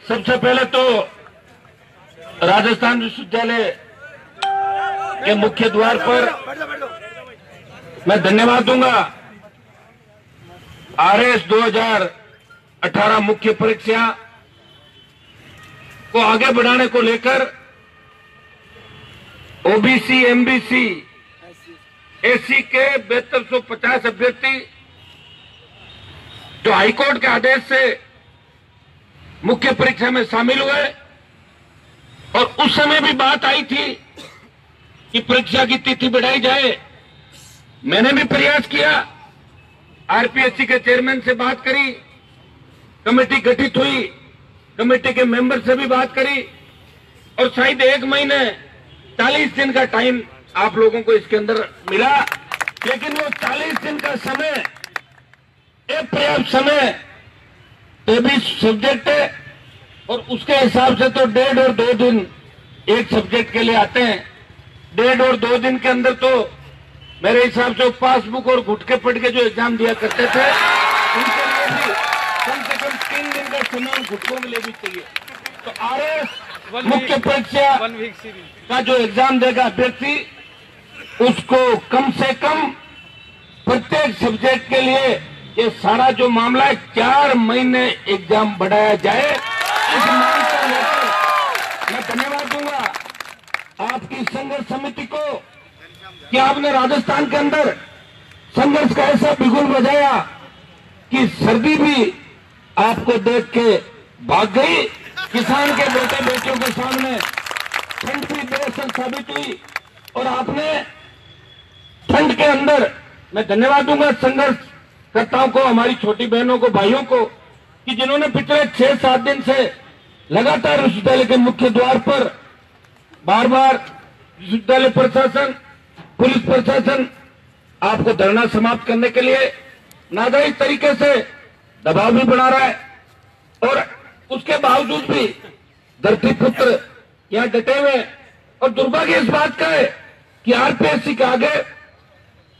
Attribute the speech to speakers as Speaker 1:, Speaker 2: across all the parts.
Speaker 1: सबसे पहले तो राजस्थान विश्वविद्यालय के मुख्य द्वार पर मैं धन्यवाद दूंगा। आरएस 2018 मुख्य परीक्षा को आगे बढ़ाने को लेकर ओबीसी, एमबीसी, एससी के 7250 अभ्यर्थी जो हाईकोर्ट के आदेश से मुख्य परीक्षा में शामिल हुए और उस समय भी बात आई थी कि परीक्षा की तिथि बढ़ाई जाए। मैंने भी प्रयास किया, आरपीएससी के चेयरमैन से बात करी, कमेटी गठित हुई, कमेटी के मेंबर से भी बात करी और शायद 1 महीने 40 दिन का टाइम आप लोगों को इसके अंदर मिला। लेकिन वो 40 दिन का समय एक पर्याप्त समय 23 सब्जेक्ट है और उसके हिसाब से तो 1.5 और 2 दिन एक सब्जेक्ट के लिए आते हैं। 1.5 और 2 दिन के अंदर तो मेरे हिसाब से पासबुक और घुटके पढ़ के जो एग्जाम दिया करते थे उनके लिए भी कम से कम 3 दिन का समय घुटकों के लिए भी चाहिए। तो आरएस मुख्य परीक्षा का जो एग्जाम देगा अभ्यर्थी उसको कम से कम प्रत्येक सब्जेक्ट के लिए ये सारा जो मामला है 4 महीने एग्जाम बढ़ाया जाए। इस मांग को लेकर मैं धन्यवाद दूंगा आपकी संघर्ष समिति को कि आपने राजस्थान के अंदर संघर्ष का ऐसा बिगुल बजाया कि सर्दी भी आपको देख के भाग गई। किसान के बेटे बेटियों के सामने ठंड भी बेअसर साबित हुई और आपने ठंड के अंदर मैं धन्यवाद दूंगा संघर्ष कर्ताओं को, हमारी छोटी बहनों को, भाइयों को कि जिन्होंने पिछले 6-7 दिन से लगातार विश्वविद्यालय के मुख्य द्वार पर बार बार विश्वविद्यालय प्रशासन, पुलिस प्रशासन आपको धरना समाप्त करने के लिए नाजायज तरीके से दबाव भी बना रहा है और उसके बावजूद भी धरती पुत्र यहां डटे हुए। और दुर्भाग्य इस बात का है कि आरपीएससी के आगे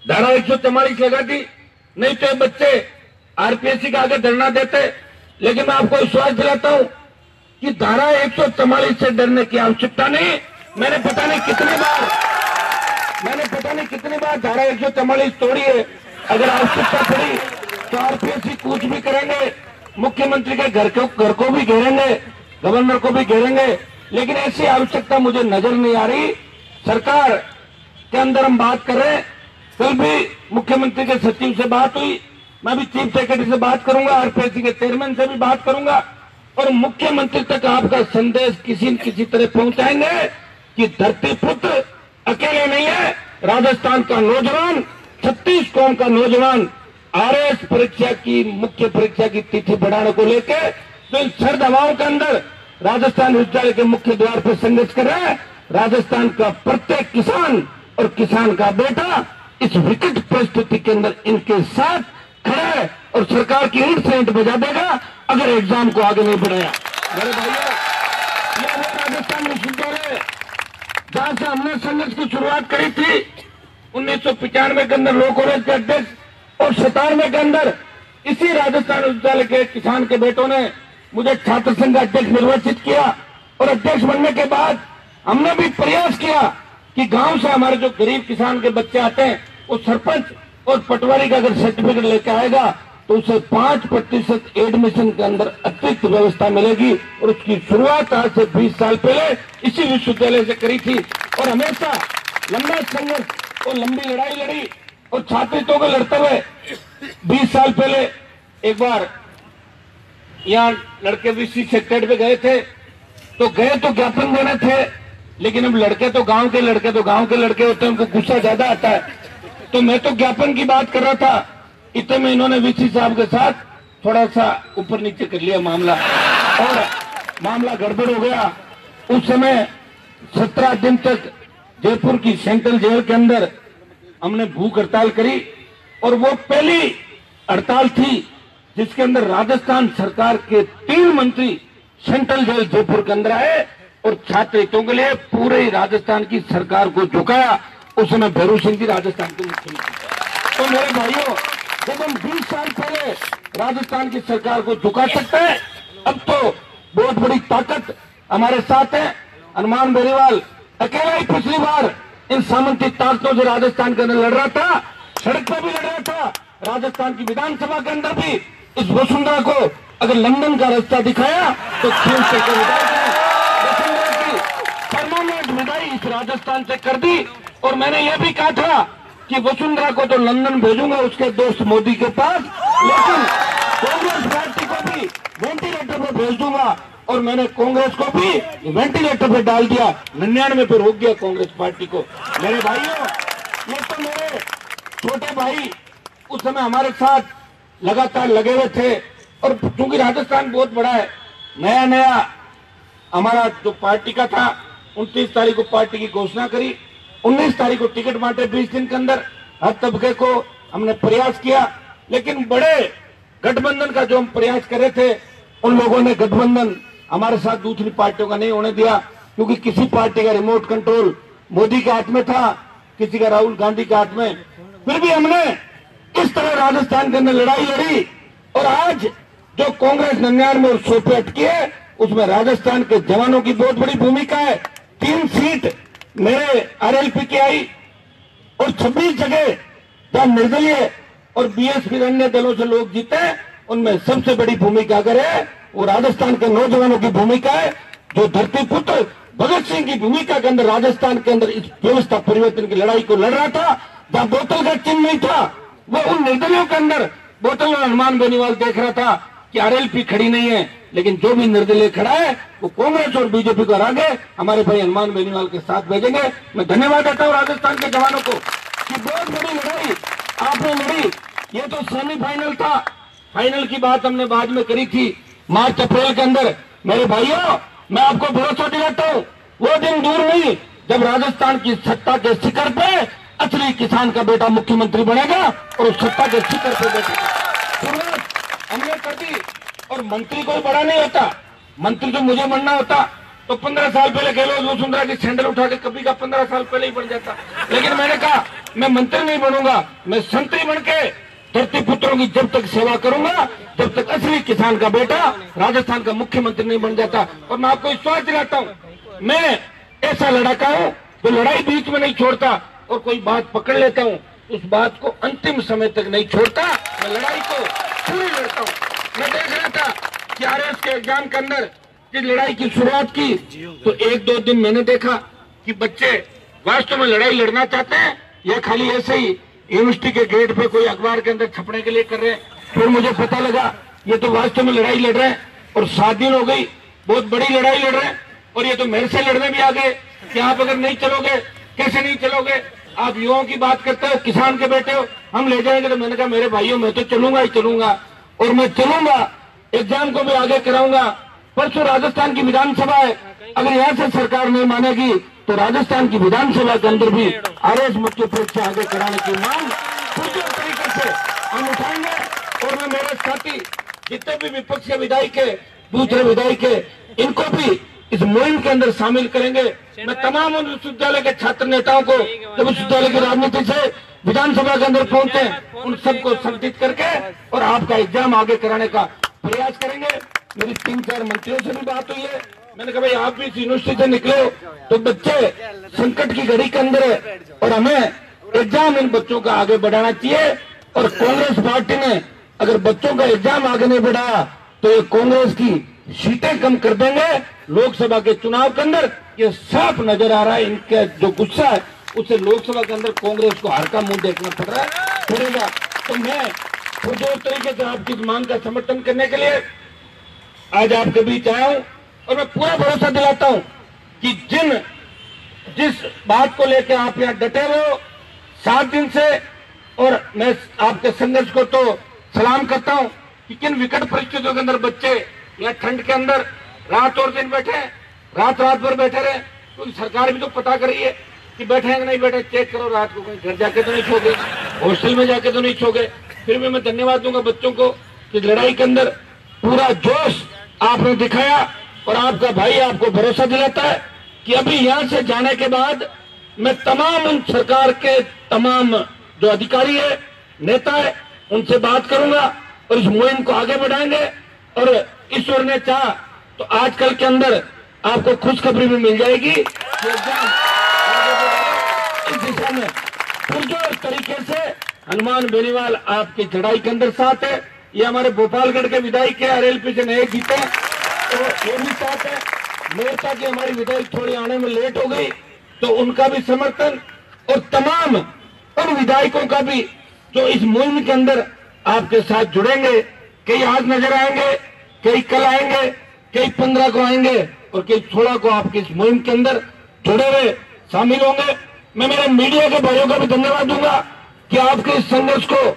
Speaker 1: धारा 144 लगा दी, नहीं तो बच्चे आरपीएससी के आगे धरना देते। लेकिन मैं आपको विश्वास दिलाता हूं कि धारा 144 से डरने की आवश्यकता नहीं। मैंने पता नहीं कितनी बार धारा 144 तोड़ी है। अगर आवश्यकता पड़ी तो आरपीएससी कुछ भी करेंगे, मुख्यमंत्री के घर को भी घेरेंगे, गवर्नर को भी घेरेंगे। लेकिन ऐसी आवश्यकता मुझे नजर नहीं आ रही। सरकार के अंदर हम बात कर रहे हैं, कल भी मुख्यमंत्री के सचिव से बात हुई, मैं भी चीफ सेक्रेटरी से बात करूंगा, आरपीएससी के चेयरमैन से भी बात करूंगा और मुख्यमंत्री तक आपका संदेश किसी न किसी तरह पहुंचाएंगे कि धरती पुत्र अकेले नहीं है। राजस्थान का नौजवान, 36 कौम का नौजवान आरएस परीक्षा की मुख्य परीक्षा की तिथि बढ़ाने को लेकर तो इन सर्द हवाओं के अंदर राजस्थान विश्वविद्यालय के मुख्य द्वार पर संघर्ष कर रहा है। राजस्थान का प्रत्येक किसान और किसान का बेटा इस विकट परिस्थिति के अंदर इनके साथ खड़ा है और सरकार की ईंट से ईंट बजा देगा अगर एग्जाम को आगे नहीं बढ़ाया। मेरे भाइयों, यह वो राजस्थान विश्वविद्यालय जहां से हमने संघर्ष की शुरुआत करी थी 1995 के अंदर लोक कॉलेज के अध्यक्ष और 97 के अंदर इसी राजस्थान विश्वविद्यालय के किसान के बेटों ने मुझे छात्र संघ अध्यक्ष निर्वाचित किया और अध्यक्ष बनने के बाद हमने भी प्रयास किया कि गांव से हमारे जो गरीब किसान के बच्चे आते हैं वो सरपंच और पटवारी का अगर सर्टिफिकेट लेके आएगा तो उसे 5% एडमिशन के अंदर अतिरिक्त व्यवस्था मिलेगी और उसकी शुरुआत आज से 20 साल पहले इसी विश्वविद्यालय से करी थी और हमेशा लंबा संघर्ष और लंबी लड़ाई लड़ी और छात्रों को लड़ते हुए 20 साल पहले एक बार यहाँ लड़के वीसी सेक्रेटरी पे गए थे तो ज्ञापन देने थे, लेकिन अब लड़के तो गांव के लड़के होते हैं, उनको गुस्सा ज्यादा आता है। तो मैं तो ज्ञापन की बात कर रहा था, इतने में इन्होंने वीसी साहब के साथ थोड़ा सा ऊपर नीचे कर लिया मामला और मामला गड़बड़ हो गया। उस समय 17 दिन तक जयपुर की सेंट्रल जेल के अंदर हमने भूख हड़ताल करी और वो पहली हड़ताल थी जिसके अंदर राजस्थान सरकार के 3 मंत्री सेंट्रल जेल जयपुर के अंदर आए और छात्र हितों के लिए पूरे राजस्थान की सरकार को झुकाया। उस समय भैरू सिंह जी राजस्थान के मुख्यमंत्री। तो मेरे भाइयों, जब हम 20 साल पहले राजस्थान की सरकार को झुका सकते हैं, अब तो बहुत बड़ी ताकत हमारे साथ है। हनुमान बेनीवाल अकेला ही पिछली बार इन सामंती ताकतों से राजस्थान के अंदर लड़ रहा था, सड़क पर भी लड़ रहा था, राजस्थान की विधानसभा के अंदर भी। इस वसुंधरा को अगर लंदन का रास्ता दिखाया तो खेल से वसुंधरा की परमानेंट विदाई इस राजस्थान से कर दी। और मैंने यह भी कहा था कि वसुंधरा को तो लंदन भेजूंगा उसके दोस्त मोदी के पास, लेकिन कांग्रेस पार्टी को भी वेंटिलेटर पर भेज दूंगा। और मैंने कांग्रेस को भी वेंटिलेटर पे डाल दिया, 99 पे रोक दिया कांग्रेस पार्टी को। मेरे भाइयों, ये तो मेरे छोटे भाई उस समय हमारे साथ लगातार लगे हुए थे। और चूंकि राजस्थान बहुत बड़ा है, नया नया हमारा जो पार्टी का था, 29 तारीख को पार्टी की घोषणा करी, 19 तारीख को टिकट बांटे, 20 दिन के अंदर हर तबके को हमने प्रयास किया। लेकिन बड़े गठबंधन का जो हम प्रयास कर रहे थे, उन लोगों ने गठबंधन हमारे साथ दूसरी पार्टियों का नहीं होने दिया, क्योंकि किसी पार्टी का रिमोट कंट्रोल मोदी के हाथ में था, किसी का राहुल गांधी के हाथ में। फिर भी हमने इस तरह राजस्थान के अंदर लड़ाई लड़ी। और आज जो कांग्रेस 99 और 100 पे अटकी है, उसमें राजस्थान के जवानों की बहुत बड़ी भूमिका है। 3 सीट मेरे आरएलपी की आई और 26 जगह जहां निर्दलीय और बीएसपी अन्य दलों से लोग जीते, उनमें सबसे बड़ी भूमिका अगर है वो राजस्थान के नौजवानों की भूमिका है, जो धरती पुत्र भगत सिंह की भूमिका के अंदर राजस्थान के अंदर इस व्यवस्था परिवर्तन की लड़ाई को लड़ रहा था। जहां बोतल का चिन्ह नहीं था, वो उन निर्दलियों के अंदर बोतल और हनुमान बेनीवाल देख रहा था कि आरएलपी खड़ी नहीं है, लेकिन जो भी निर्दलीय खड़ा है वो कांग्रेस और बीजेपी को हरा के हमारे भाई हनुमान बेनीवाल के साथ भेजेंगे। मैं धन्यवाद देता हूँ राजस्थान के जवानों को कि बहुत बड़ी लड़ाई आपने लड़ी। ये तो सेमीफाइनल था, फाइनल की बात हमने बाद में करी थी मार्च अप्रैल के अंदर। मेरे भाइयों, मैं आपको भरोसा दिलाता हूँ, वो दिन दूर नहीं जब राजस्थान की सत्ता के शिखर पे असली किसान का बेटा मुख्यमंत्री बनेगा और उस सत्ता के शिखर पे बैठेगा। शुरुआत हमने कर दी। और मंत्री कोई बड़ा नहीं होता, मंत्री तो मुझे बनना होता तो 15 साल पहले गहलोत वसुंधरा की सैंडल उठा के कभी का 15 साल पहले ही बन जाता। लेकिन मैंने कहा मैं मंत्री नहीं बनूंगा, मैं संतरी बन के धरती पुत्रों की जब तक सेवा करूंगा, जब तक असली किसान का बेटा राजस्थान का मुख्यमंत्री नहीं बन जाता। और मैं आपको विश्वास दिलाता हूँ, मैं ऐसा लड़ाका हूँ तो लड़ाई बीच में नहीं छोड़ता, और कोई बात पकड़ लेता हूँ उस बात को अंतिम समय तक नहीं छोड़ता, मैं लड़ाई को पूरी लड़ता हूँ। मैं देख रहा था कि आरएस के एग्जाम के अंदर जिस लड़ाई की शुरुआत की, तो 1-2 दिन मैंने देखा कि बच्चे वास्तव में लड़ाई लड़ना चाहते हैं या खाली ऐसे ही यूनिवर्सिटी के गेट पे कोई अखबार के अंदर छपने के लिए कर रहे हैं। फिर मुझे पता लगा ये तो वास्तव में लड़ाई लड़ रहे हैं, और 7 दिन हो गई, बहुत बड़ी लड़ाई लड़ रहे हैं। और ये तो मेरे से लड़ने भी आ गए कि आप अगर नहीं चलोगे, कैसे नहीं चलोगे, आप युवाओं की बात करते हो, किसान के बेटे हो, हम ले जाएंगे। तो मैंने कहा मेरे भाइयों, मैं तो चलूंगा ही चलूंगा, और मैं चलूंगा, एग्जाम को भी आगे कराऊंगा। परसों राजस्थान की विधानसभा है, अगर यहाँ से सरकार नहीं मानेगी तो राजस्थान की विधानसभा के अंदर भी आरएस मुख्य परीक्षा आगे कराने की मांग पुरजोर तरीके से हम उठाएंगे। और मैं मेरे साथी जितने भी विपक्ष के विधायक के, दूसरे विधायक के, इनको भी इस मुहिम के अंदर शामिल करेंगे। मैं तमाम उन विश्वविद्यालय के छात्र नेताओं को जो विश्वविद्यालय की राजनीति से विधानसभा के अंदर पहुंचे, उन सबको संगठित करके और आपका एग्जाम आगे कराने का प्रयास करेंगे। मेरी 3-4 मंत्रियों से भी बात हुई है, मैंने कहा भाई आप भी इस यूनिवर्सिटी से निकले हो तो बच्चे संकट की घड़ी के अंदर है और हमें एग्जाम इन बच्चों का आगे बढ़ाना चाहिए। और कांग्रेस पार्टी ने अगर बच्चों का एग्जाम आगे नहीं बढ़ाया तो ये कांग्रेस की सीटें कम कर देंगे लोकसभा के चुनाव के अंदर। ये साफ नजर आ रहा है, इनका जो गुस्सा है उससे लोकसभा के अंदर कांग्रेस को हार का मुंह देखना पड़ेगा। तो मैं पुरजोर तरीके से आपकी इस मांग का समर्थन करने के लिए आज आपके बीच आया हूं, और मैं पूरा भरोसा दिलाता हूं कि जिस बात को लेकर आप यहाँ डटे हो 7 दिन से, और मैं आपके संघर्ष को तो सलाम करता हूं कि किन विकट परिस्थितियों के अंदर बच्चे या ठंड के अंदर रात और दिन बैठे, रात भर बैठे रहे, क्योंकि सरकार भी तो पता कर रही है कि बैठे हैं कि नहीं बैठे, चेक करो रात को कहीं घर जाके तो नहीं सोगे, हॉस्टल में जाके तो नहीं सोगे। फिर भी मैं धन्यवाद दूंगा बच्चों को कि लड़ाई के अंदर पूरा जोश आपने दिखाया, और आपका भाई आपको भरोसा दिलाता है कि अभी यहाँ से जाने के बाद मैं तमाम उन सरकार के तमाम जो अधिकारी है, नेता है, उनसे बात करूंगा और इस मुहिम को आगे बढ़ाएंगे। और ईश्वर ने चाहा तो आजकल के अंदर आपको खुशखबरी भी मिल जाएगी कि एग्जाम इस दिशा में पुरजोर तरीके से हनुमान बेनीवाल आपकी चढ़ाई के अंदर साथ है। ये हमारे भोपालगढ़ के विधायक के RLP से नए जीते तो ये भी साथ है। मोर्चा की हमारी विधायक थोड़ी आने में लेट हो गई तो उनका भी समर्थन और तमाम उन विधायकों का भी जो इस मुहिम के अंदर आपके साथ जुड़ेंगे। कई आज नजर आएंगे, कई कल आएंगे, कई 15 को आएंगे और कई 16 को आपकी इस मुहिम के अंदर जुड़े हुए शामिल होंगे। मैं मेरे मीडिया के भाइयों का भी धन्यवाद दूंगा कि आपके इस संघर्ष को,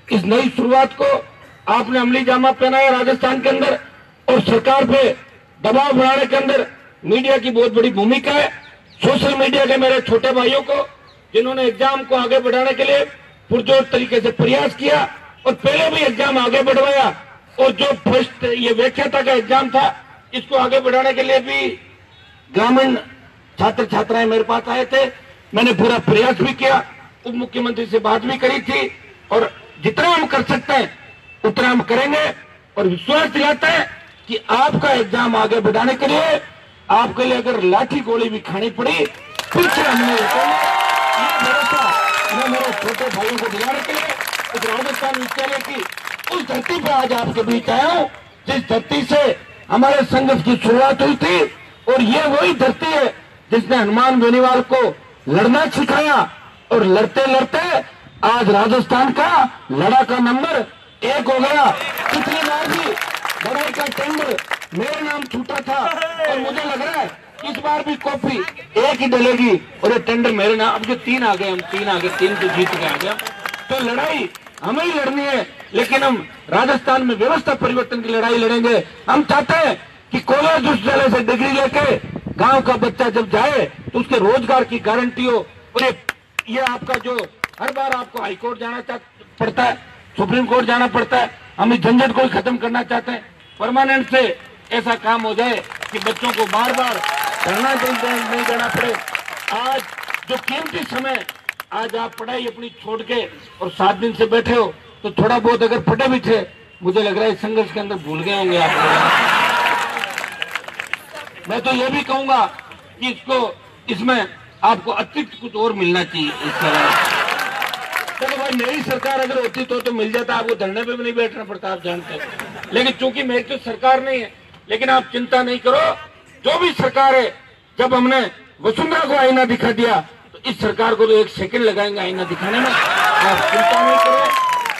Speaker 1: इस नई शुरुआत को आपने अमली जामा पहना है राजस्थान के अंदर और सरकार पे दबाव बनाने के अंदर मीडिया की बहुत बड़ी भूमिका है। सोशल मीडिया के मेरे छोटे भाइयों को जिन्होंने एग्जाम को आगे बढ़ाने के लिए पुरजोर तरीके से प्रयास किया और पहले भी एग्जाम आगे बढ़वाया और जो फर्स्ट ये व्याख्याता का एग्जाम था इसको आगे बढ़ाने के लिए भी ग्रामीण छात्र छात्राएं मेरे पास आए थे। मैंने पूरा प्रयास भी किया, उप मुख्यमंत्री से बात भी करी थी और जितना हम कर सकते हैं उतना हम करेंगे और विश्वास दिलाते हैं कि आपका एग्जाम आगे बढ़ाने के लिए आपके लिए अगर लाठी गोली भी खानी पड़ी पीछे हमने ये भरोसा मैं मेरे छोटे भाइयों को दिलाने के लिए इस राजस्थान विद्यालय की उस धरती पर आज आपके बीच आया हूँ जिस धरती से हमारे संघर्ष की शुरुआत हुई थी और ये वही धरती है जिसने हनुमान बेनीवाल को लड़ना सिखाया और लड़ते लड़ते आज राजस्थान का लड़ा का नंबर 1 हो गया। पिछली बार भी लड़ाई का टेंडर मेरे नाम छूटा था और मुझे लग रहा है इस बार भी कॉपी एक ही डलेगी और ये टेंडर मेरे नाम। अब जो 3 आ गए, हम 3 आ गए, 3 तो जीत के आ गया। तो लड़ाई हमें ही लड़नी है लेकिन हम राजस्थान में व्यवस्था परिवर्तन की लड़ाई लड़ेंगे। हम चाहते हैं कि कॉलेज विश्वविद्यालय से डिग्री लेके गांव का बच्चा जब जाए तो उसके रोजगार की गारंटी हो। और ये आपका जो हर बार आपको हाईकोर्ट जाना पड़ता है, सुप्रीम कोर्ट जाना पड़ता है, हम इस झंझट को खत्म करना चाहते हैं। परमानेंट से ऐसा काम हो जाए कि बच्चों को बार बार धरना नहीं देना पड़े। आज जो कीमती समय आज आप पढ़ाई अपनी छोड़ के और 7 दिन से बैठे हो तो थोड़ा बहुत अगर पढ़े भी थे मुझे लग रहा है इस संघर्ष के अंदर भूल गए होंगे आप। मैं तो ये भी कहूंगा कि इसमें आपको अतिरिक्त कुछ और मिलना चाहिए। इस तरह तो भाई मेरी सरकार अगर होती तो मिल जाता, आपको धरने पे भी नहीं बैठना पड़ता, आप जानते हैं। लेकिन चूंकि मेरी तो सरकार नहीं है, लेकिन आप चिंता नहीं करो, जो भी सरकार है, जब हमने वसुंधरा को आईना दिखा दिया तो इस सरकार को तो 1 सेकंड लगाएंगे आईना दिखाने में। आप चिंता नहीं करें,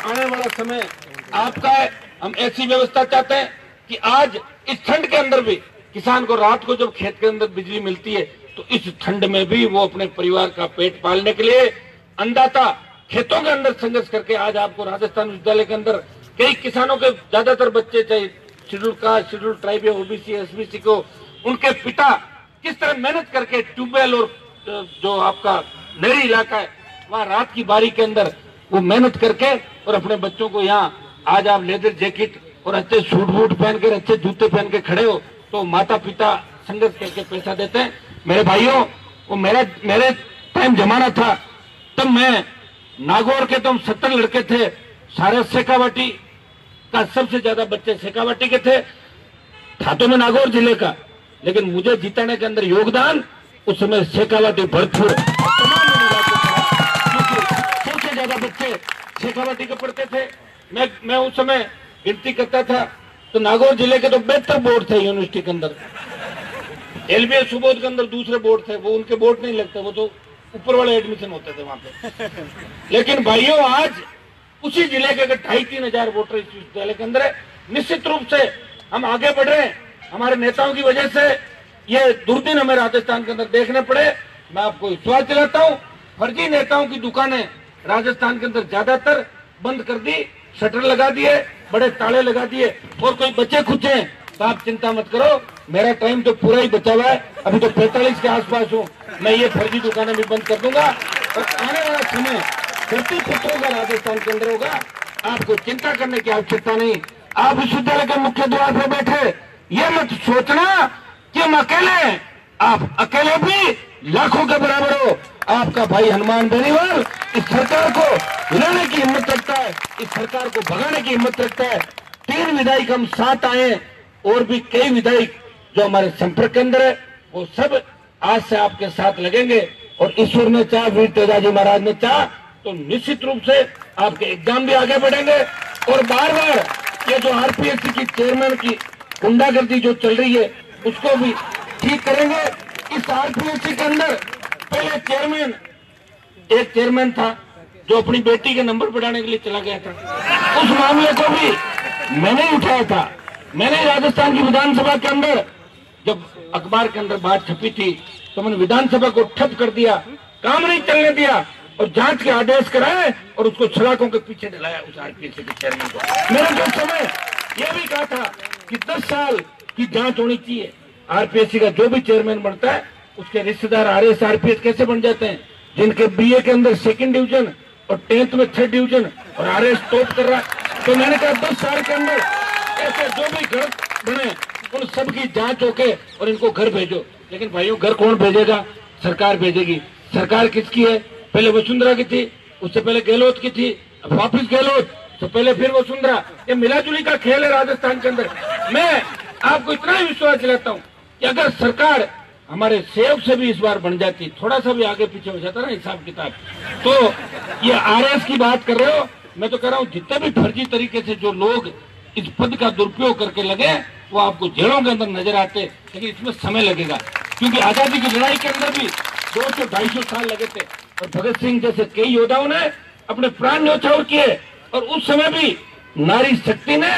Speaker 1: आने वाला समय आपका है। हम ऐसी व्यवस्था चाहते हैं कि आज इस ठंड के अंदर भी किसान को रात को जब खेत के अंदर बिजली मिलती है तो इस ठंड में भी वो अपने परिवार का पेट पालने के लिए अन्नदाता खेतों के अंदर संघर्ष करके आज आपको राजस्थान विद्यालय के अंदर कई किसानों के ज्यादातर बच्चे, चाहे शेड्यूल कास्ट, शेड्यूल ट्राइब या OBC SBC को, उनके पिता किस तरह मेहनत करके ट्यूबवेल और जो आपका नहरी इलाका है वहाँ रात की बारी के अंदर वो मेहनत करके और अपने बच्चों को यहाँ आज आप लेदर जैकेट और अच्छे सूट बूट पहन कर, अच्छे जूते पहन के खड़े हो तो माता पिता संघर्ष करके पैसा देते हैं। मेरे भाइयों, वो मेरे टाइम जमाना था तब मैं नागौर के तो हम 70 लड़के थे, सारे शेखावाटी का सबसे ज्यादा बच्चे शेखावाटी के थे, था तो मैं नागौर जिले का, लेकिन मुझे जिताने के अंदर योगदान उस समय शेखावाटी भरतपुर सबसे ज्यादा बच्चे शेखावाटी के पढ़ते थे। मैं उस समय गिनती करता था तो नागौर जिले के तो 72 बोर्ड थे यूनिवर्सिटी के अंदर। LBS सुबोध के अंदर दूसरे बोर्ड थे, वो उनके बोर्ड नहीं लगते, वो तो ऊपर वाले एडमिशन होते थे वहां पे। लेकिन भाइयों, आज उसी जिले के 2,500-3,000 हजार वोटर इस विश्वविद्यालय के अंदर है। निश्चित रूप से हम आगे बढ़ रहे हैं, हमारे नेताओं की वजह से ये दुर्दिन हमें राजस्थान के अंदर देखने पड़े। मैं आपको विश्वास दिलाता हूँ, फर्जी नेताओं की दुकानें राजस्थान के अंदर ज्यादातर बंद कर दी, शटर लगा दिए, बड़े ताले लगा दिए और कोई बच्चे खुचे तो आप चिंता मत करो, मेरा टाइम तो पूरा ही बचा हुआ है, अभी तो 45 के आसपास हूँ, मैं ये फर्जी दुकानें भी बंद कर दूंगा और आने वाला समय धरती पुत्रों का राजस्थान के अंदर होगा। आपको चिंता करने की आवश्यकता नहीं। आप विश्वविद्यालय के मुख्य द्वार पर बैठे ये मत सोचना कि हम अकेले हैं, आप अकेले भी लाखों के बराबर हो। आपका भाई हनुमान बेनीवाल इस सरकार को हिलाने की हिम्मत रखता है, इस सरकार को भगाने की हिम्मत रखता है। 3 विधायक हम साथ आए और भी कई विधायक जो हमारे संपर्क के अंदर है वो सब आज से आपके साथ लगेंगे। और ईश्वर ने चाह, वीर तेजाजी महाराज ने चाह तो निश्चित रूप से आपके एग्जाम भी आगे बढ़ेंगे। और बार बार ये जो आरपीएससी की चेयरमैन की गुंडागर्दी जो चल रही है उसको भी ठीक करेंगे। इस आरपीएससी के अंदर पहले एक चेयरमैन था जो अपनी बेटी के नंबर बढ़ाने के लिए चला गया था, उस मामले को भी मैंने उठाया था। मैंने राजस्थान की विधानसभा के अंदर जब अखबार के अंदर बात छपी थी तो मैंने विधानसभा को ठप कर दिया, काम नहीं चलने दिया और जांच के आदेश कराए और उसको सलाखों के पीछे डलाया उस आरपीएससी के चेयरमैन को। मैंने जो समय यह भी कहा था कि 10 साल की जांच होनी चाहिए। आरपीएससी का जो भी चेयरमैन बनता है उसके रिश्तेदार आरएस आरपीएस कैसे बन जाते हैं, जिनके बीए के अंदर 2nd डिवीजन और 10th में 3rd डिवीजन और आरएस टॉप कर रहा है। तो मैंने कहा 10 साल के अंदर ऐसे जो भी घर बने उन सब की जांच होके और इनको घर भेजो। लेकिन भाइयों घर कौन भेजेगा? सरकार भेजेगी। सरकार किसकी है? पहले वसुंधरा की थी, उससे पहले गहलोत की थी, अब वापिस गहलोत, तो पहले फिर वसुंधरा। ये मिलाजुली का खेल है राजस्थान के अंदर। मैं आपको इतना ही विश्वास दिलाता हूँ कि अगर सरकार हमारे सेवक से भी इस बार बन जाती, थोड़ा सा भी आगे पीछे हो जाता ना हिसाब किताब, तो ये आरएस की बात कर रहे हो, मैं तो कह रहा हूँ जितने भी फर्जी तरीके से जो लोग इस पद का दुरुपयोग करके लगे वो आपको जेलों के अंदर नजर आते। लेकिन इसमें समय लगेगा क्योंकि आजादी की लड़ाई के अंदर भी 200-250 साल लगे थे और भगत सिंह जैसे कई योद्धाओं ने अपने प्राण न्यौछावर किए और उस समय भी नारी शक्ति ने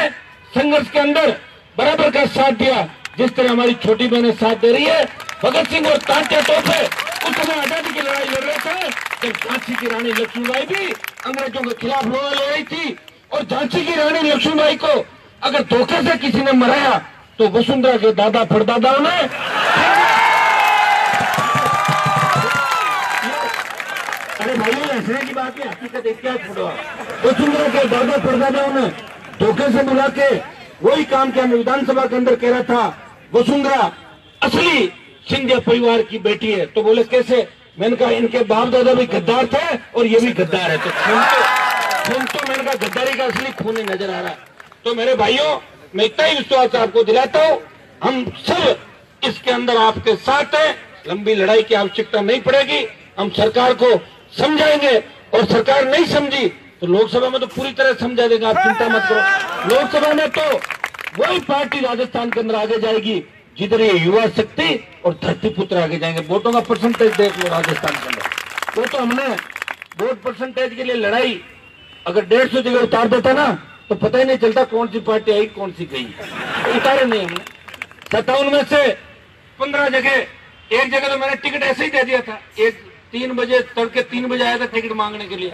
Speaker 1: संघर्ष के अंदर बराबर का साथ दिया। जिस तरह हमारी छोटी बहनें साथ दे रही है, भगत सिंह और तात्या टोपे उस समय आजादी की लड़ाई लड़ रहे थे जब झांसी की रानी लक्ष्मीबाई भी अंग्रेजों के खिलाफ लड़ रही थी। और झांसी की रानी लक्ष्मीबाई को अगर धोखे से किसी ने मराया तो वसुंधरा के दादा परदादाओं ने, अरे भाइयों हंसने की बात है, हकीकत एक क्या छोड़ो, वसुंधरा के दादा परदादाओं ने धोखे से मिला के वही काम किया। मैं विधानसभा के अंदर कह रहा था वसुंधरा असली सिंधिया परिवार की बेटी है, तो बोले कैसे? मैंने कहा इनके बाप दादा भी गद्दार थे और ये भी गद्दार है, तो खून तो मैंने कहा गद्दारी का असली खून नजर आ रहा है। तो मेरे भाइयों मैं इतना ही विश्वास आपको दिलाता हूँ, हम सब इसके अंदर आपके साथ हैं। लंबी लड़ाई की आवश्यकता नहीं पड़ेगी, हम सरकार को समझाएंगे और सरकार नहीं समझी तो लोकसभा में तो पूरी तरह समझा देगा, आप चिंता मत करो। लोकसभा में तो वही पार्टी राजस्थान के अंदर आगे जाएगी जिधर ये युवा शक्ति और धरती पुत्र आगे जाएंगे। वोटों का परसेंटेज देख लो राजस्थान के अंदर, वो तो हमने वोट परसेंटेज के लिए लड़ाई अगर 150 जगह उतार देता ना तो पता ही नहीं चलता कौन सी पार्टी आई कौन सी गई। उतारे नहीं हमने 57 में से 15 जगह, एक जगह तो मैंने टिकट ऐसे ही दे दिया था। एक 3 बजे तड़के 3 बजे आया था टिकट मांगने के लिए,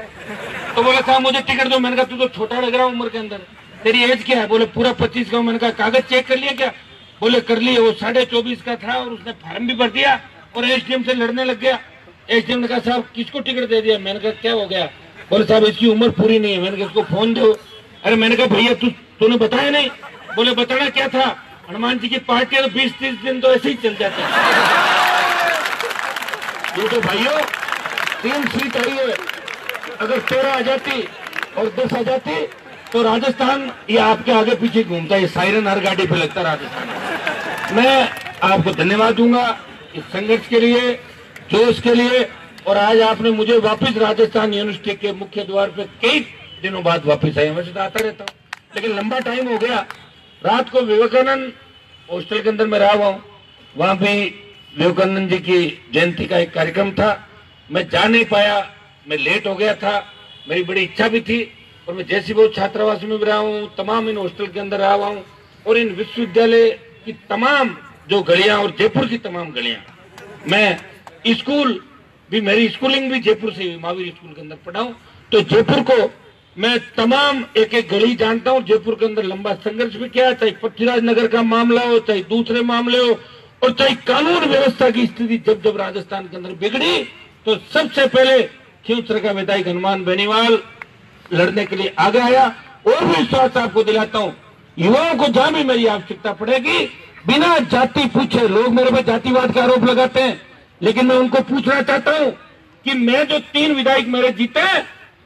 Speaker 1: तो बोला था मुझे टिकट दो। मैंने कहा तू तो छोटा लग रहा है उम्र के अंदर, तेरी एज क्या है? बोले पूरा 25 का। मैंने कहा कागज चेक कर लिया क्या? बोले कर लिए। वो 24.5 का था और उसने फॉर्म भी भर दिया और एसडीएम से लड़ने लग गया। एसडीएम ने कहा साहब किसको टिकट दे दिया? मैंने कहा क्या हो गया? बोले साहब इसकी उम्र पूरी नहीं है। मैंने कहा इसको फोन दो। अरे मैंने कहा भैया तूने बताया नहीं? बोले बताना क्या था, हनुमान जी की पार्टी है तो 20-30 दिन तो ऐसे ही चल जाते हैं। ये तो भाइयों 3 सीट आई है, अगर 13 आ जाती और 10 आ जाती तो राजस्थान ये आपके आगे पीछे घूमता है, सायरन हर गाड़ी पे लगता राजस्थान। मैं आपको धन्यवाद दूंगा इस संघर्ष के लिए, जोश के लिए। और आज आपने मुझे वापस राजस्थान यूनिवर्सिटी के मुख्य द्वार पे कई दिनों बाद वापस आए। वैसे तो आता रहता हूँ लेकिन लंबा टाइम हो गया। रात को विवेकानंद हॉस्टल के अंदर मैं रहा हुआ हूँ, वहां भी विवेकानंद जी की जयंती का एक कार्यक्रम था, मैं जा नहीं पाया, मैं लेट हो गया था। मेरी बड़ी इच्छा भी थी और मैं जैसी बहुत छात्रावास में भी रहा हूँ, तमाम इन हॉस्टल के अंदर रहा हुआ हूँ और इन विश्वविद्यालय की तमाम जो गलियां और जयपुर की तमाम गलियां, मैं स्कूल भी, मेरी स्कूलिंग भी जयपुर से हुई, महावीर स्कूल के अंदर पढ़ा हूँ, तो जयपुर को मैं तमाम एक एक गली जानता हूँ। जयपुर के अंदर लंबा संघर्ष भी किया, चाहे पृथ्वीराज नगर का मामला हो, चाहे दूसरे मामले हो और चाहे कानून व्यवस्था की स्थिति जब जब राजस्थान के अंदर बिगड़ी तो सबसे पहले खींवसर का विधायक हनुमान बेनीवाल लड़ने के लिए आगे आया। और भी विश्वास आपको दिलाता हूँ, युवाओं को जहां भी मेरी आवश्यकता पड़ेगी, बिना जाति पूछे, लोग मेरे पे जातिवाद का आरोप लगाते हैं लेकिन मैं उनको पूछना चाहता हूँ कि मैं जो 3 विधायक मेरे जीते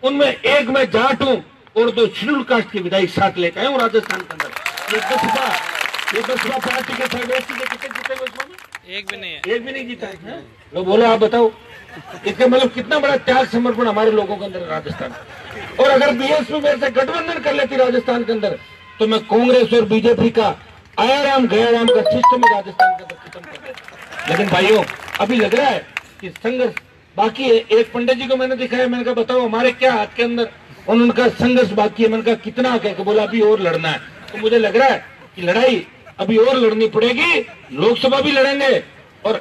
Speaker 1: उनमें एक मैं जाट हूँ और 2 शेड्यूल कास्ट के विधायक साथ लेकर आए हूँ राजस्थान के अंदर। ये ये बसपा पार्टी के सर्वेक्षण के टिकट जीते हुए उसमें
Speaker 2: एक भी नहीं है,
Speaker 1: एक भी नहीं जीता है। लो बोलो, आप बताओ इसका मतलब कितना बड़ा त्याग समर्पण हमारे लोगों के अंदर राजस्थान। और अगर बीएसपी मेरे से गठबंधन कर लेती राजस्थान के अंदर तो मैं कांग्रेस और बीजेपी का आयाराम गयाराम का सिस्टम ही राजस्थान के अंदर खत्म कर देता। लेकिन भाइयों अभी लग रहा है कि संघर्ष बाकी है। एक पंडित जी को मैंने दिखाया, मैंने कहा बताओ हमारे क्या हाथ के अंदर, और उनका संघर्ष बाकी है। मैंने कहा कितना, कह के बोला अभी और लड़ना है। तो मुझे लग रहा है कि लड़ाई अभी और लड़नी पड़ेगी। लोकसभा भी लड़ेंगे और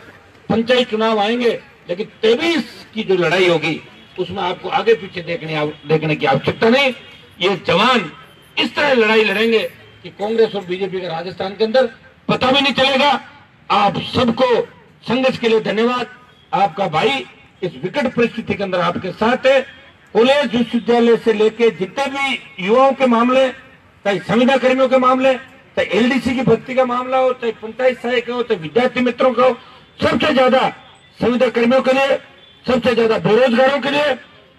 Speaker 1: पंचायत चुनाव आएंगे, लेकिन 23 की जो लड़ाई होगी उसमें आपको आगे पीछे देखने की आवश्यकता नहीं। ये जवान इस तरह लड़ाई लड़ेंगे कि कांग्रेस और बीजेपी का राजस्थान के अंदर पता भी नहीं चलेगा। आप सबको संघर्ष के लिए धन्यवाद। आपका भाई इस विकट परिस्थिति के अंदर आपके साथ है। कॉलेज विश्वविद्यालय से लेकर जितने भी युवाओं के मामले, चाहे संविदा कर्मियों के मामले, चाहे एलडीसी की भर्ती का मामला हो, चाहे पंचायत सहायक हो, चाहे विद्यार्थी मित्रों का हो, सबसे ज्यादा संविदा कर्मियों के लिए, सबसे ज्यादा बेरोजगारों के लिए।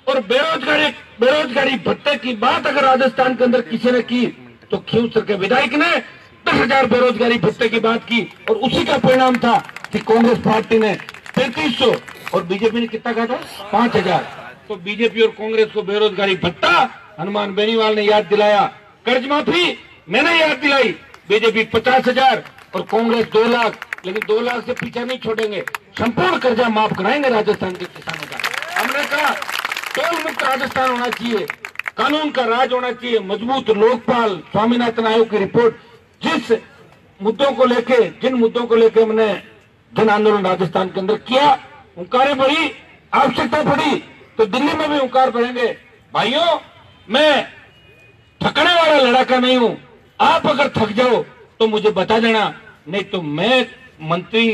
Speaker 1: और बेरोजगारी भत्ते की बात अगर राजस्थान के अंदर किसी ने की तो खींवसर के विधायक ने 10,000 बेरोजगारी भत्ते की बात की, और उसी का परिणाम था कि कांग्रेस पार्टी ने 3300 और बीजेपी ने कितना कहा था 5,000। तो बीजेपी और कांग्रेस को बेरोजगारी भत्ता हनुमान बेनीवाल ने याद दिलाया, कर्ज माफी मैंने याद दिलाई। बीजेपी 50,000 और कांग्रेस 2 लाख, लेकिन 2 लाख से पीछा नहीं छोड़ेंगे, संपूर्ण कर्जा माफ कराएंगे राजस्थान के किसानों का। हमने कहा टोल मुक्त राजस्थान होना चाहिए, कानून का राज होना चाहिए, मजबूत लोकपाल, स्वामीनाथन आयोग की रिपोर्ट, जिन मुद्दों को लेके हमने जन आंदोलन राजस्थान के अंदर किया, हुंकारें भरी, आवश्यकता पड़ी तो दिल्ली में भी हुंकार भरेंगे। भाइयों मैं थकने वाला लड़ाका नहीं हूं, आप अगर थक जाओ तो मुझे बता देना, नहीं तो मैं मंत्री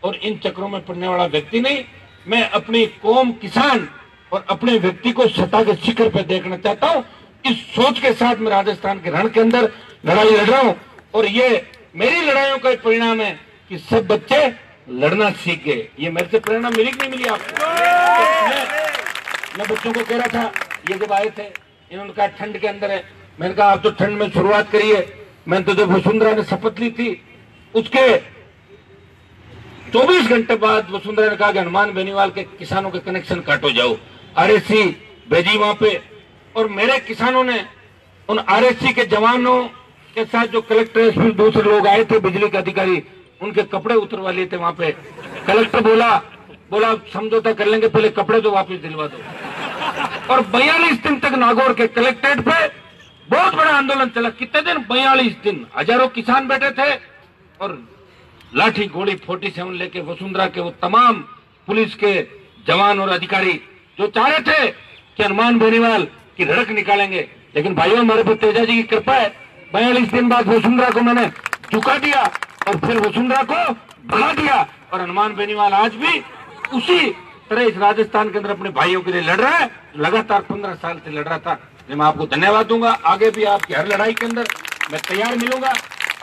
Speaker 1: और इन चक्रों में पड़ने वाला व्यक्ति नहीं। मैं अपनी कौम, किसान और अपने व्यक्ति को सत्ता के शिखर पर देखना चाहता हूं। इस सोच के साथ मैं राजस्थान के रण के अंदर लड़ाई लड़ रहा हूं, और ये मेरी लड़ाइयों का परिणाम है कि सब बच्चे लड़ना सीख गए। ये मेरे से प्रेरणा मिली कि नहीं मिली आपको? मैं बच्चों को कह रहा था, ये जब आए थे इन्होंने कहा ठंड के अंदर है, मैंने कहा आप तो ठंड में शुरुआत करिए। मैंने तो जब वसुंधरा ने शपथ ली थी उसके 24 घंटे बाद वसुंधरा ने कहा कि हनुमान बेनीवाल के किसानों के कनेक्शन काटो जाओ, आरएससी भेजी वहां पे। और मेरे किसानों ने उन आरएससी के जवानों के साथ जो कलेक्टर, एसपी, दूसरे लोग आए थे, बिजली के अधिकारी, उनके कपड़े उतरवा लिए थे वहां पे। कलेक्टर बोला समझौता कर लेंगे, पहले कपड़े तो वापस दिलवा दो। और 42 दिन तक नागौर के कलेक्ट्रेट पे बहुत बड़ा आंदोलन चला। कितने दिन? 42 दिन। हजारों किसान बैठे थे और लाठी गोली 47 लेके वसुंधरा के वो तमाम पुलिस के जवान और अधिकारी जो चाह रहे थे कि हनुमान बेनीवाल की रड़क निकालेंगे। लेकिन भाइयों हमारे पर तेजा जी की कृपा है, 42 दिन बाद वसुंधरा को मैंने झुका दिया और फिर वसुंधरा को भगा दिया। और हनुमान बेनीवाल आज भी उसी तरह इस राजस्थान के अंदर अपने भाइयों के लिए लड़ रहा है, लगातार 15 साल से लड़ रहा था। मैं आपको धन्यवाद दूंगा। आगे भी आपकी हर लड़ाई के अंदर मैं तैयार मिलूंगा।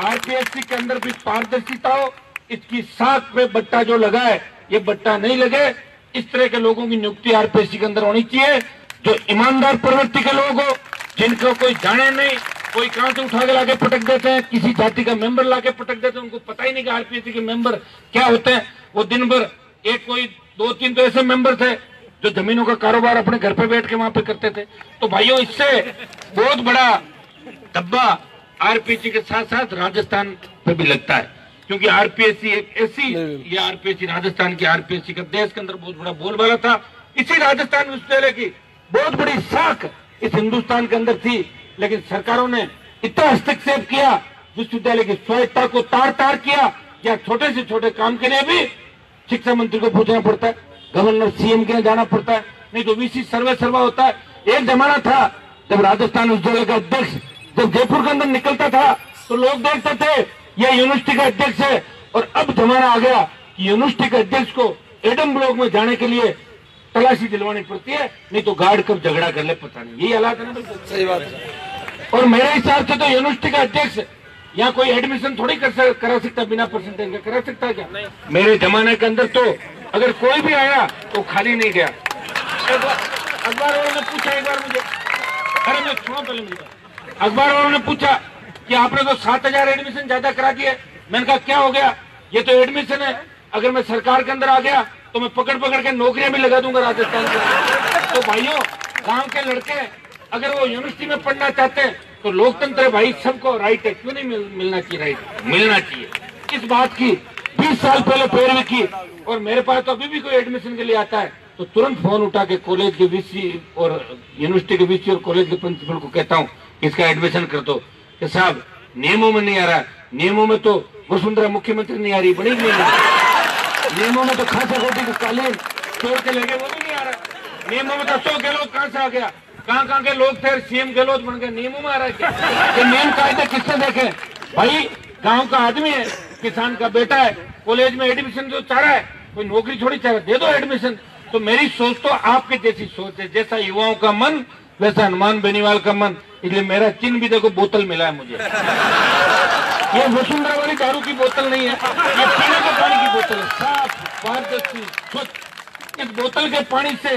Speaker 1: आरपीएससी के अंदर भी पारदर्शिता हो, इसकी साख पे बट्टा जो लगा है ये बट्टा नहीं लगे। इस तरह के लोगों की नियुक्ति आरपीएससी के अंदर होनी चाहिए जो ईमानदार प्रवृत्ति के लोग हो, जिनको कोई जाने नहीं, कोई कहां से उठा के लाके पटक देते हैं, किसी जाति का मेंबर लाके पटक देते हैं, उनको पता ही नहीं कि आरपीएससी के मेंबर क्या होते हैं। वो दिन भर एक कोई 2-3 तो ऐसे मेंबर थे जो जमीनों का कारोबार अपने घर पे बैठ के वहां पे करते थे। तो भाइयों इससे बहुत बड़ा धब्बा आरपीएससी के साथ साथ राजस्थान पे भी लगता है, क्योंकि आरपीएससी एक ऐसी, ये आरपीएससी राजस्थान की आरपीएससी का देश के अंदर बहुत बड़ा बोलबाला था। इसी राजस्थान विश्वविद्यालय की बहुत बड़ी साख इस हिंदुस्तान के अंदर थी, लेकिन सरकारों ने इतना हस्तक्षेप किया, विश्वविद्यालय की स्वायत्तता को तार किया। या छोटे से छोटे काम के लिए भी शिक्षा मंत्री को पूछना पड़ता है, गवर्नर सीएम के यहाँ जाना पड़ता है, नहीं तो वीसी सर्वा होता है। एक जमाना था जब राजस्थान विश्वविद्यालय का अध्यक्ष जब जयपुर के अंदर निकलता था तो लोग देखते थे ये यूनिवर्सिटी का अध्यक्ष है, और अब जमाना आ गया कि यूनिवर्सिटी के अध्यक्ष को एडम ब्लॉक में जाने के लिए तलाशी दिलवानी पड़ती है, नहीं तो गार्ड कब झगड़ा कर ले पता नहीं। यही हालात है ना।
Speaker 3: सही बात है।
Speaker 1: और मेरे हिसाब से तो यूनिवर्सिटी का अध्यक्ष यहाँ कोई एडमिशन थोड़ी करा सकता, बिना परसेंटेज का करा सकता है क्या? मेरे जमाने के अंदर तो अगर कोई भी आया तो खाली नहीं गया। अखबार वालों ने पूछा एक बार मुझे, अरे मैं सुनो पहले मुझे, अखबार वालों ने पूछा कि आपने तो 7,000 एडमिशन ज्यादा करा दिए। मैंने कहा क्या हो गया, ये तो एडमिशन है, अगर मैं सरकार के अंदर आ गया तो मैं पकड़ पकड़ के नौकरियां भी लगा दूंगा राजस्थान के। तो भाइयों, गांव के लड़के अगर वो यूनिवर्सिटी में पढ़ना चाहते हैं तो लोकतंत्र है भाई, सबको राइट है, क्यों नहीं मिलना चाहिए? राइट मिलना चाहिए। इस बात की 20 साल पहले पैरवी की, और मेरे पास तो अभी भी कोई एडमिशन के लिए आता है तो तुरंत फोन उठा के कॉलेज के वीसी और यूनिवर्सिटी के वीसी और कॉलेज के प्रिंसिपल को कहता हूँ इसका एडमिशन कर दो। कि साहब नियमों में नहीं आ रहा, नियमों में तो वसुंधरा मुख्यमंत्री नहीं आ रही, बड़ी नियमों में तो खासा कोटी का कालीन छोड़ के लगे, वो भी नहीं आ रहा। नियमों में तो अशोक गहलोत कहाँ से आ गया, कहाँ के लोग थे, सीएम गहलोत बन गए, नियमों में आ रहा है क्या? ये नियम कायदे किससे देखे भाई? गांव का आदमी है, किसान का बेटा है, कॉलेज में एडमिशन जो चाह रहा है, कोई नौकरी थोड़ी चाह रहा है, दे दो एडमिशन। तो मेरी सोच तो आपके जैसी सोच है, जैसा युवाओं का मन वैसा हनुमान बेनीवाल का मन। इसलिए मेरा चिन्ह भी देखो, बोतल मिला है मुझे। ये वसुंधरा वाली दारू की बोतल नहीं है, ये पीने के पानी की बोतल है, साफ पारदर्शी स्वच्छ। इस बोतल के पानी से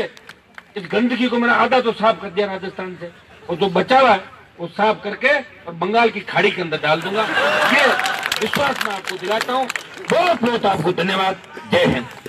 Speaker 1: इस गंदगी को मैंने आधा तो साफ कर दिया राजस्थान से, और जो बचा हुआ है वो साफ करके और बंगाल की खाड़ी के अंदर डाल दूंगा। ये विश्वास मैं आपको दिलाता हूँ। बहुत बहुत आपको धन्यवाद। जय हिंद।